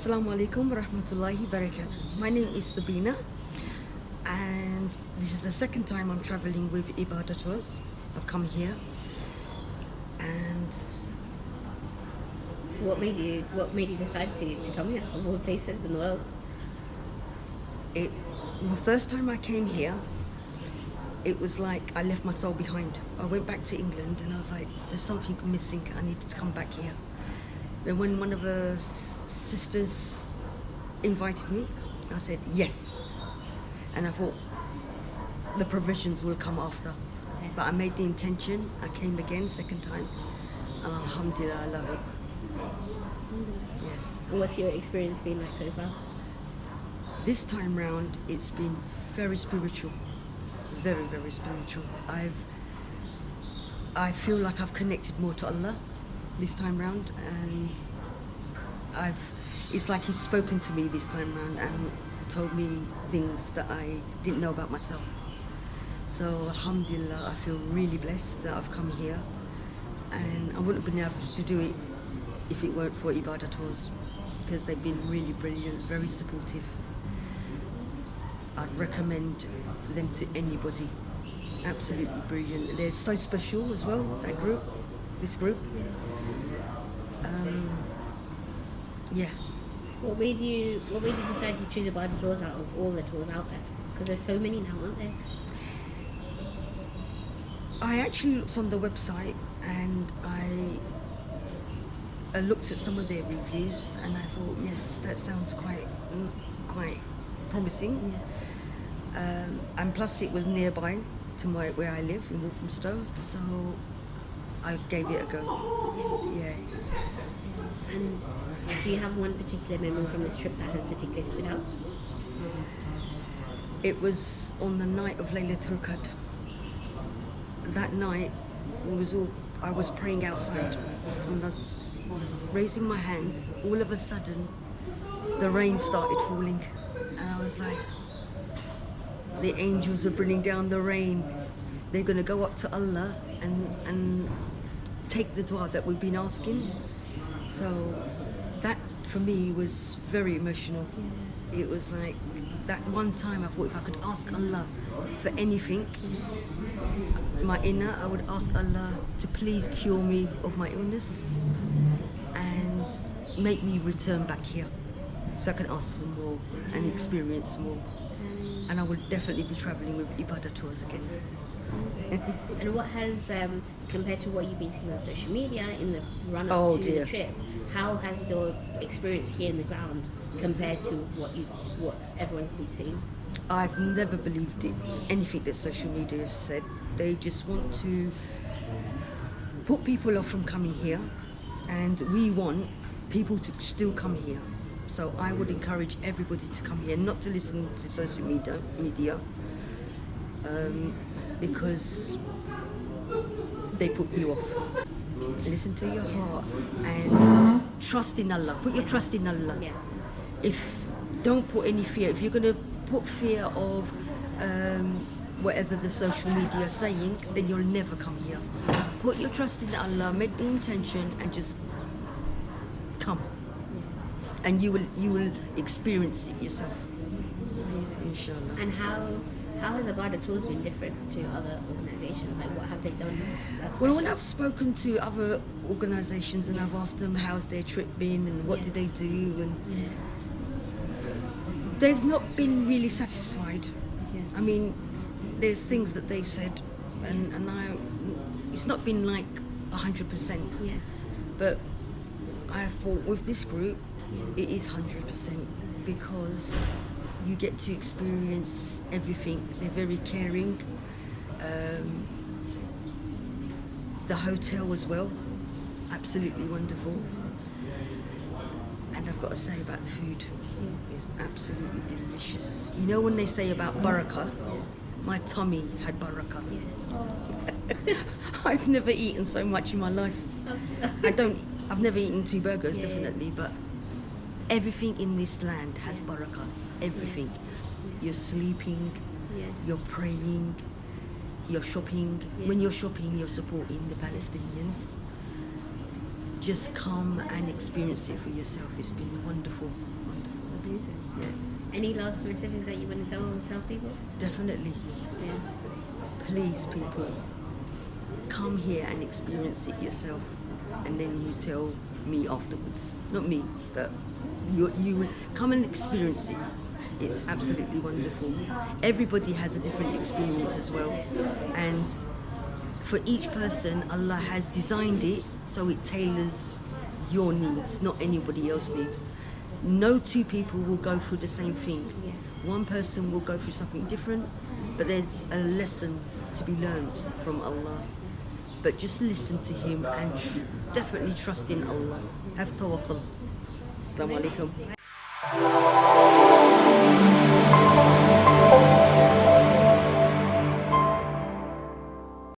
Assalamu alaikum warahmatullahi wabarakatuh. My name is Sabeena, and this is the second time I'm traveling with Ibadah tours. I've come here, and What made you decide to come here of all places in the world? the first time I came here, it was like I left my soul behind. I went back to England, and I was like, "There's something missing. I need to come back here." Then when one of the sisters invited me, I said yes, and I thought the provisions will come after. But I made the intention. I came again, second time, and alhamdulillah, I love it. Yes. What's your experience been like so far? This time round, it's been very spiritual, very, very spiritual. I feel like I've connected more to Allah this time round, and it's like He's spoken to me this time round and told me things that I didn't know about myself. So alhamdulillah, I feel really blessed that I've come here, and I wouldn't have been able to do it if it weren't for Ibadah tours, because they've been really brilliant, very supportive. I'd recommend them to anybody. Absolutely brilliant. They're so special as well, this group. Yeah. What made you decide to choose Ibadah tours out of all the tours out there? Because there's so many now, aren't there? I actually looked on the website, and I looked at some of their reviews, and I thought, yes, that sounds quite promising. Yeah. And plus it was nearby to where I live in Walthamstow, so I gave it a go. Yeah. And do you have one particular memory from this trip that has particularly stood out? It was on the night of Laylatul Qadr. That night, I was praying outside, and I was raising my hands. All of a sudden, the rain started falling, and I was like, the angels are bringing down the rain. They're going to go up to Allah and take the dua that we've been asking. So that for me was very emotional. It was like that one time I thought if I could ask Allah for anything, my inner, I would ask Allah to please cure me of my illness and make me return back here so I can ask for more and experience more. And I will definitely be travelling with Ibadah tours again. And what has, compared to what you've been seeing on social media in the run-up to the trip, how has your experience here in the ground compared to what everyone's been seeing? I've never believed it, anything that social media has said. They just want to put people off from coming here, and we want people to still come here. So I would encourage everybody to come here, not to listen to social media, because they put you off. Listen to your heart and trust in Allah. Put your trust in Allah. Yeah. Don't put any fear. If you're going to put fear of whatever the social media is saying, then you'll never come here. Put your trust in Allah, make the intention, and just come. And you will experience it yourself, inshallah. And how has Ibadah tours been different to other organisations? Like, what have they done that's special? Well, when I've spoken to other organisations and I've asked them how's their trip been and what did they do, and they've not been really satisfied. Yeah. I mean, there's things that they've said, and it's not been like 100%. Yeah. But I thought with this group, it is 100%, because you get to experience everything. They're very caring. The hotel as well, absolutely wonderful. And I've got to say about the food, it's absolutely delicious. You know when they say about barakah, my tummy had barakah. I've never eaten so much in my life. I've never eaten 2 burgers, definitely, but everything in this land has barakah. Everything. You're sleeping, you're praying, you're shopping. When you're shopping, you're supporting the Palestinians. just come and experience it for yourself. It's been wonderful, wonderful. Amazing. Yeah. Any last messages that you want to tell people? Definitely. Yeah. Please, people, come here and experience it yourself, and then you tell me afterwards. Not me, but you come and experience it. It's absolutely wonderful. Everybody has a different experience as well, and for each person, Allah has designed it so it tailors your needs, not anybody else's needs. No two people will go through the same thing. Yeah. One person will go through something different, but there's a lesson to be learned from Allah. But just listen to Him and definitely trust in Allah. Have tawakkul. Assalamu alaikum.